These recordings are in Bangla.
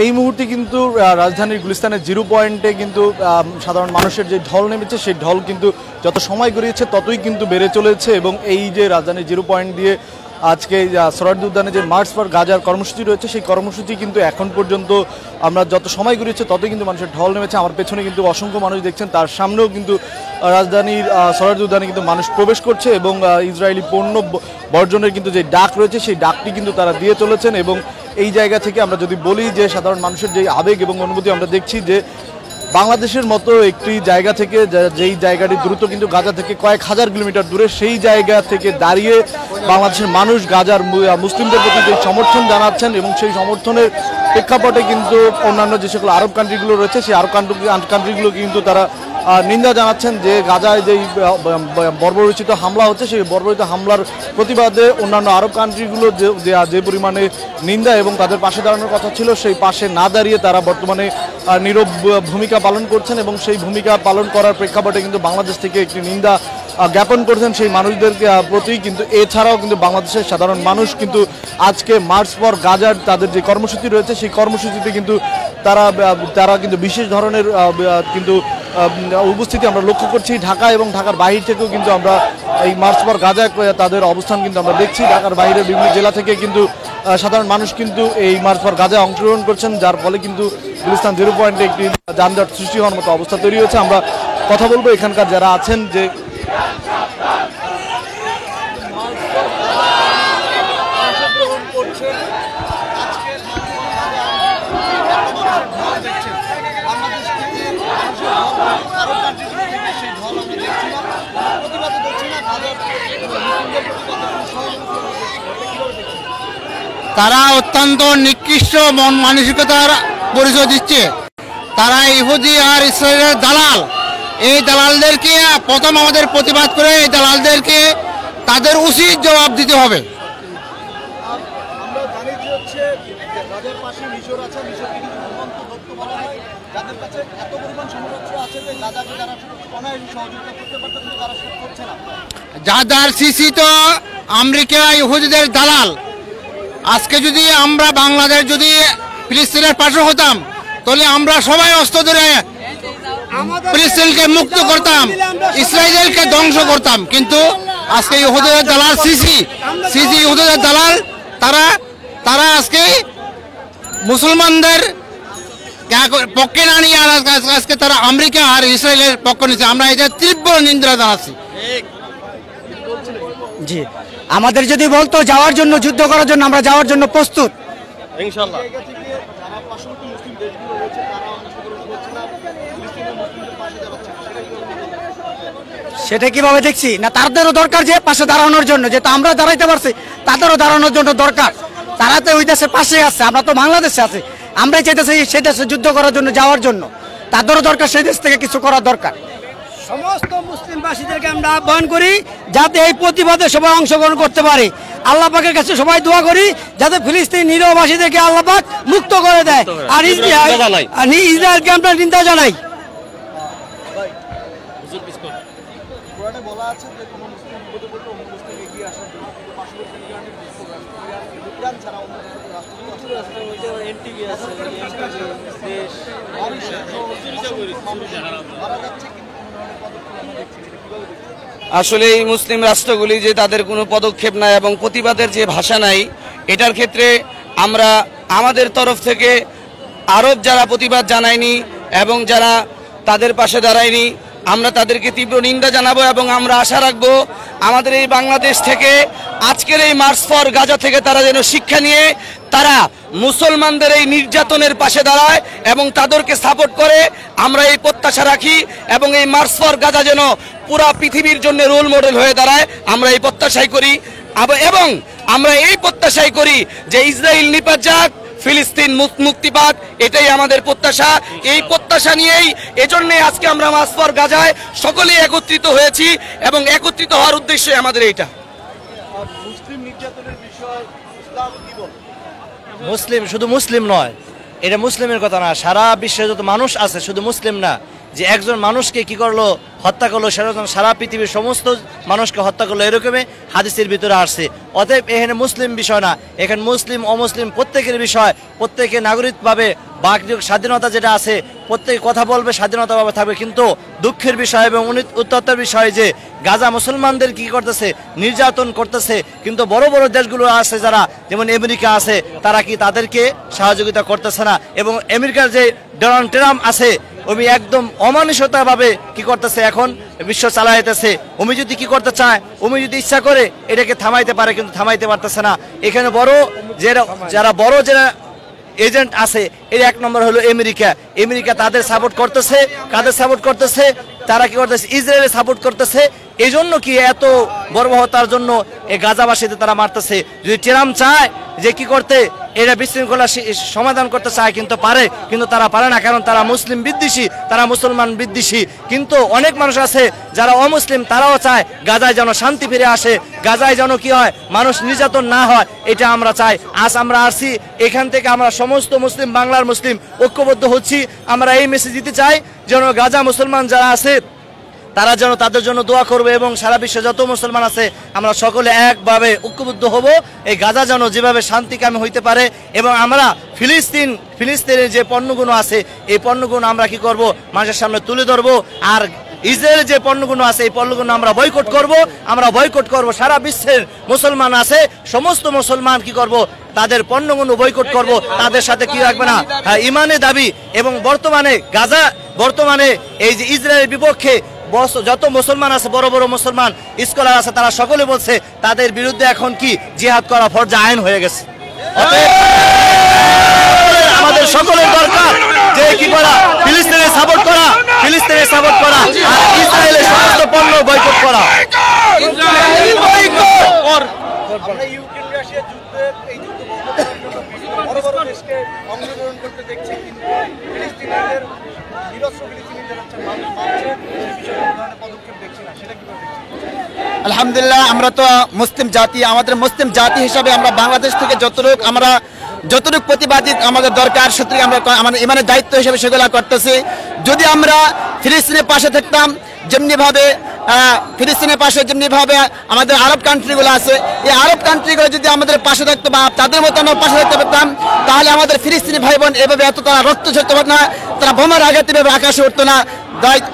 এই মুহূর্তে কিন্তু রাজধানীর গুলিস্তানের 0 পয়েন্টে কিন্তু সাধারণ মানুষের যে ঢল নেমেছে সেই ঢল কিন্তু যত সময় গড়িয়েছে ততই কিন্তু বেড়ে চলেছে। এবং এই যে রাজধানীর 0 পয়েন্ট দিয়ে আজকে সোহরাওয়ার্দী উদ্যানে যে মার্চ ফর গাজার কর্মসূচি রয়েছে সেই কর্মসূচি কিন্তু এখন পর্যন্ত আমরা যত সময় গড়িয়েছে ততই কিন্তু মানুষের ঢল নেমেছে। আমার পেছনে কিন্তু অসংখ্য মানুষ দেখছেন, তার সামনেও কিন্তু রাজধানীর সোহরাওয়ার্দী উদ্যানে কিন্তু মানুষ প্রবেশ করছে এবং ইসরায়েলি পণ্য বর্জনের কিন্তু যে ডাক রয়েছে সেই ডাকটি কিন্তু তারা দিয়ে চলেছেন। এবং এই জায়গা থেকে আমরা যদি বলি যে সাধারণ মানুষের যে আবেগ এবং অনুভূতি আমরা দেখছি যে বাংলাদেশের মতো একটি জায়গা থেকে যেই জায়গাটি দ্রুত কিন্তু গাজা থেকে কয়েক হাজার কিলোমিটার দূরে, সেই জায়গা থেকে দাঁড়িয়ে বাংলাদেশের মানুষ গাজার মুসলিমদের প্রতি যে সমর্থন জানাচ্ছেন এবং সেই সমর্থনের প্রেক্ষাপটে কিন্তু অন্যান্য যে সকল আরব কান্ট্রিগুলো রয়েছে সেই আরব কান্ট্রিগুলো কিন্তু তারা নিন্দা জানাচ্ছেন যে গাজায় যেই বর্বরোচিত হামলা হচ্ছে সেই বর্বরিত হামলার প্রতিবাদে অন্যান্য আরব কান্ট্রিগুলো যে পরিমাণে নিন্দা এবং তাদের পাশে দাঁড়ানোর কথা ছিল সেই পাশে না দাঁড়িয়ে তারা বর্তমানে নীরব ভূমিকা পালন করছেন। এবং সেই ভূমিকা পালন করার প্রেক্ষাপটে কিন্তু বাংলাদেশ থেকে একটি নিন্দা জ্ঞাপন করছেন সেই মানুষদের প্রতি। কিন্তু এছাড়াও কিন্তু বাংলাদেশের সাধারণ মানুষ কিন্তু আজকে মার্চ ফর গাজার তাদের যে কর্মসূচি রয়েছে সেই কর্মসূচিতে কিন্তু তারা কিন্তু বিশেষ ধরনের কিন্তু উপস্থিতি আমরা লক্ষ্য করছি। ঢাকা এবং ঢাকার বাহির থেকেও কিন্তু আমরা এই মার্চ ফর গাজায় তাদের অবস্থান কিন্তু আমরা দেখছি। ঢাকার বাইরের বিভিন্ন জেলা থেকে কিন্তু সাধারণ মানুষ কিন্তু এই মার্চ ফর গাজায় অংশগ্রহণ করছেন, যার ফলে কিন্তু গুলিস্তান 0 পয়েন্টে একটি যানজট সৃষ্টি হওয়ার মতো অবস্থা তৈরি হয়েছে। আমরা কথা বলবো এখানকার যারা আছেন যে তারা অত্যন্ত নিকৃষ্ট মন মানসিকতার পরিচয় দিচ্ছে। তারা ইহুদি আর ইসরায়েলের দালাল। এই দালালদেরকে প্রথম আমাদের প্রতিবাদ করে এই দালালদেরকে তাদের উচিত জবাব দিতে হবে। যার সিসি তো আমেরিকা ইহুদিদের দালাল। আজকে যদি আমরা বাংলাদেশ যদি ফিলিস্তিনের পাশে হতাম তাহলে আমরা সবাই অস্ত্র ধরে ফিলিস্তিনকে মুক্ত করতাম, ইসরায়েলকে ধ্বংস করতাম। কিন্তু আজকে ইহুদিদের দালাল সিসি ইহুদিদের দালাল তারা আজকে মুসলমানদের পক্ষে না নিয়ে আজকে তারা আমেরিকা আর ইসরায়েলের পক্ষ নিচ্ছে। আমরা এটা তীব্র নিন্দা জানাচ্ছি। জি, আমাদের যদি বলতো যাওয়ার জন্য, যুদ্ধ করার জন্য, আমরা যাওয়ার জন্য প্রস্তুত ইনশাআল্লাহ। সেটা কিভাবে দেখছি না, তাদেরও দরকার যে পাশে দাঁড়ানোর জন্য, যেটা আমরা দাঁড়াইতে পারছি তাদেরও দাঁড়ানোর জন্য দরকার। তারা তো ওই দেশের পাশে আছে, আমরা তো বাংলাদেশে আছি, আমরাই চাইতেছি সেই দেশে যুদ্ধ করার জন্য যাওয়ার জন্য। তাদেরও দরকার সেই দেশ থেকে কিছু করার দরকার। সমস্ত মুসলিমবাসীদেরকে আমরা আহ্বান করি যাতে এই প্রতিবাদে সবাই অংশগ্রহণ করতে পারে। আল্লাহ পাকের কাছে সবাই দোয়া করি যাতে ফিলিস্তিন নিরীহবাসীদেরকে আল্লাহ পাক মুক্ত করে দেয়। আর ইসরায়েলকে আমরা নিন্দা জানাই। আসলে এই মুসলিম রাষ্ট্রগুলি যে তাদের কোনো পদক্ষেপ নাই এবং প্রতিবাদের যে ভাষা নাই, এটার ক্ষেত্রে আমরা আমাদের তরফ থেকে আরব যারা প্রতিবাদ জানায়নি এবং যারা তাদের পাশে দাঁড়ায়নি, আমরা তাদেরকে তীব্র নিন্দা জানাবো। এবং আমরা আশা রাখবো আমাদের এই বাংলাদেশ থেকে আজকের এই মার্চ ফর গাজা থেকে তারা যেন শিক্ষা নিয়ে তারা মুসলমানদের এই নির্যাতনের পাশে দাঁড়ায় এবং তাদেরকে সাপোর্ট করে। আমরা এই প্রত্যাশা রাখি এবং এই মার্চ ফর গাজা যেন পুরা পৃথিবীর জন্য রোল মডেল হয়ে দাঁড়ায়, আমরা এই প্রত্যাশাই করি। এবং আমরা এই প্রত্যাশাই করি যে ইসরায়েল নিপাত যাক, ফিলিস্তিন মুক্তি পাক, এটাই আমাদের প্রত্যাশা। এই প্রত্যাশা নিয়েই এজন্যই আজকে আমরা মার্চ ফর গাজায় সকলেই একত্রিত হয়েছি এবং একত্রিত হওয়ার উদ্দেশ্য আমাদের এইটা। মুসলিম শুধু মুসলিম নয়, এটা মুসলিমের কথা না, সারা বিশ্বে যত মানুষ আছে শুধু মুসলিম না, যে একজন মানুষকে কি করলো, হত্যা করলো, সেরকম সারা পৃথিবীর সমস্ত মানুষকে হত্যা করলো, এরকমই হাদিসের ভিতরে আসছে। অতএব এখানে মুসলিম বিষয় না, এখানে মুসলিম অমুসলিম প্রত্যেকের বিষয়, প্রত্যেকে নাগরিকভাবে বাক স্বাধীনতা যেটা আছে, প্রত্যেকে কথা বলবে, স্বাধীনতাভাবে থাকবে। কিন্তু দুঃখের বিষয় এবং উত্তপ্তের বিষয় যে গাজা মুসলমানদের কি করতেছে, নির্যাতন করতেছে। কিন্তু বড় বড় দেশগুলো আছে যারা, যেমন আমেরিকা আছে, তারা কি তাদেরকে সহযোগিতা করতেছে না। এবং আমেরিকার যে ডোনাল্ড ট্রাম্প আছে, উনি একদম অমানুষতাভাবে কি করতেছে, এখন বিশ্ব চালাইতেছে। উনি যদি কি করতে চায়, উনি যদি ইচ্ছা করে এটাকে থামাইতে পারে, কিন্তু থামাইতে পারতেছে না। এখানে বড় যারা বড় যারা এজেন্ট আছে, এর এক নম্বর হলো আমেরিকা। আমেরিকা তাদের সাপোর্ট করতেছে, কাদের সাপোর্ট করতেছে, তারা কি করতেছে, ইসরায়েলের সাপোর্ট করতেছে। এই জন্য কি এত বর্বরতার জন্য এই গাজাবাসীতে তারা মারতেছে। যদি ট্রাম্প চায় যে কি করতে, এটা বিশৃঙ্খলা সমাধান করতে চায়, কিন্তু পারে, কিন্তু তারা পারে না, কারণ তারা মুসলিম বিদ্বেষী, তারা মুসলমান বিদ্বেষী। কিন্তু অনেক মানুষ আছে যারা অমুসলিম, তারাও চায় গাজায় যেন শান্তি ফিরে আসে, গাজায় যেন কি হয়, মানুষ নির্যাতন না হয়, এটা আমরা চাই। আজ আমরা আসছি এখান থেকে, আমরা সমস্ত মুসলিম, বাংলার মুসলিম ঐক্যবদ্ধ হচ্ছি। আমরা এই মেসেজ দিতে চাই যেন গাজা মুসলমান যারা আছে তারা যেন তাদের জন্য দোয়া করবে, এবং সারা বিশ্বে যত মুসলমান আছে আমরা সকলে একভাবে ঐক্যবদ্ধ হব, এই গাজা যেন যেভাবে শান্তিকামী হইতে পারে। এবং আমরা ফিলিস্তিনের যে পণ্যগুলো আছে, এই পণ্যগুলো আমরা কি করব, মানুষের সামনে তুলে ধরবো। আর ইসরায়েলের যে পণ্যগুলো আছে, এই পণ্যগুলো আমরা বয়কট করব, আমরা বয়কট করব। সারা বিশ্বের মুসলমান আছে, সমস্ত মুসলমান কি করব, তাদের পণ্যগুলো বয়কট করব, তাদের সাথে কি রাখবে না, ইমানের দাবি। এবং বর্তমানে এই যে ইসরায়েলের বিপক্ষে যত মুসলমান আছে, বড় বড় মুসলমান স্কলার আছে, তারা সকলে বলছে তাদের বিরুদ্ধে এখন কি জিহাদ করা ফরজ আইন হয়ে গেছে। আমাদের সকলের দরকার যে কি করা, ফিলিস্তিনের সাপোর্ট করা, আর ইসরায়েলের সমস্ত পণ্য বয়কট করা। আলহামদুলিল্লাহ, আমরা তো মুসলিম জাতি, আমাদের মুসলিম জাতি হিসাবে আমরা বাংলাদেশ থেকে যতটুকু প্রতিবাদী আমাদের দরকার, সত্যি আমরা আমাদের ইমানের দায়িত্ব হিসেবে সেগুলো করতেছি। যদি আমরা ফিলিস্তিনের পাশে থাকতাম, যেমনিভাবে ফিলিস্তিনের পাশে যেমনিভাবে আমাদের আরব কান্ট্রিগুলো আছে, এই আরব কান্ট্রিগুলো যদি আমাদের পাশে থাকতো বা তাদের মতো আমরা পাশে থাকতে পারতাম, তাহলে আমাদের ফিলিস্তিনি ভাই বোন এভাবে এত তারা রক্ত ঝরতে পারত না, তারা বোমার আঘাত এভাবে আকাশে উঠতো না।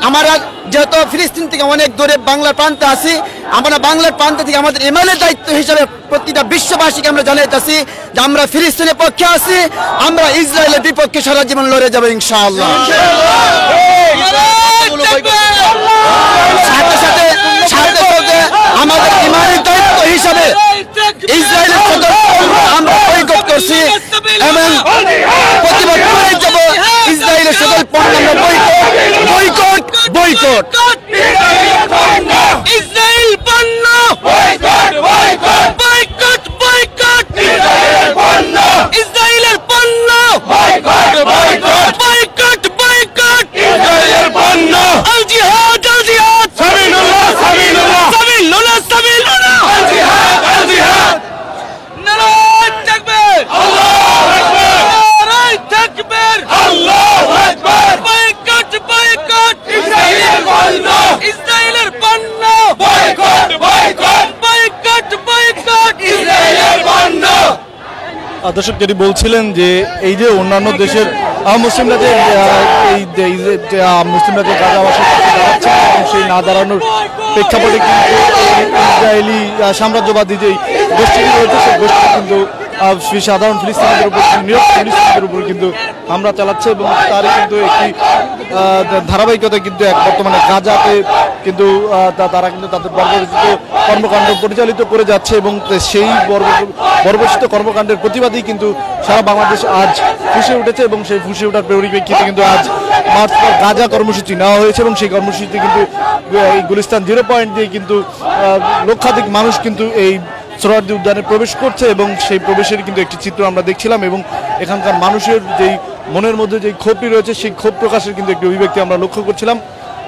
আমরা যেহেতু ফিলিস্তিন থেকে অনেক দূরে বাংলার প্রান্তে আছি, আমরা বাংলার প্রান্ত থেকে আমাদের ইমানের দায়িত্ব হিসেবে প্রতিটা বিশ্ববাসীকে আমরা জানাইতেছি যে আমরা ফিলিস্তিনের পক্ষে আছি, আমরা ইসরায়েলের বিপক্ষে সারা জীবন লড়ে যাবো ইনশাআল্লাহ। সাথে সাথে আমাদের ইমানের দায়িত্ব হিসাবে ইসরায়েলের আমরা বয়কট করছি এবং প্রতিবাদ করে যাব। ইসরায়েলের সকল পণ্য আমরা বয়কট ইসরায়েল পণ্য ইসরায়েলের পণ্য আল জিহাদ সাবিলুল্লাহ আল জিহাদ নারায়ে তাকবীর আল্লাহু আকবার নারায়ে তাকবীর আল্লাহু আকবার বয়কট ইসরায়েলের পণ্য বয়কট ইসরায়েলের পণ্য। দর্শক যেটি বলছিলেন যে এই যে অন্যান্য দেশের মুসলিমরা যে গাজাবাসীর পাশে দাঁড়াচ্ছে, এবং সেই না দাঁড়ানোর প্রেক্ষাপটে কিন্তু ইসরায়েলি সাম্রাজ্যবাদী যেই গোষ্ঠীটি রয়েছে, সেই গোষ্ঠী কিন্তু সাধারণ ফিলিস্তিনিদের উপর, নিরীহ ফিলিস্তিনিদের উপর কিন্তু হামলা চালাচ্ছে। এবং তারই কিন্তু একটি ধারাবাহিকতা কিন্তু বর্তমানে গাজাতে কিন্তু তারা কিন্তু তাদের বর্বরচিত কর্মকাণ্ড পরিচালিত করে যাচ্ছে, এবং সেই বর্বরচিত কর্মকাণ্ডের প্রতিবাদেই কিন্তু সারা বাংলাদেশ আজ ফুঁসে উঠেছে। এবং সেই ফুঁসে ওঠার পরিপ্রেক্ষিতে কিন্তু আজ মার্চ পর গাজা কর্মসূচি নেওয়া হয়েছে, এবং সেই কর্মসূচিতে কিন্তু এই গুলিস্তান 0 পয়েন্ট দিয়ে কিন্তু লক্ষাধিক মানুষ কিন্তু এই সোহরাওয়ার্দী উদ্যানে প্রবেশ করছে, এবং সেই প্রবেশের কিন্তু একটি চিত্র আমরা দেখছিলাম। এবং এখানকার মানুষের যেই মনের মধ্যে যেই ক্ষোভটি রয়েছে, সেই ক্ষোভ প্রকাশের কিন্তু একটি অভিব্যক্তি আমরা লক্ষ্য করছিলাম।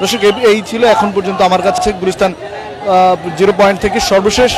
দর্শক, এই ছিল এখন পর্যন্ত আমার কাছে গুলিস্তান 0 পয়েন্ট থেকে সর্বশেষ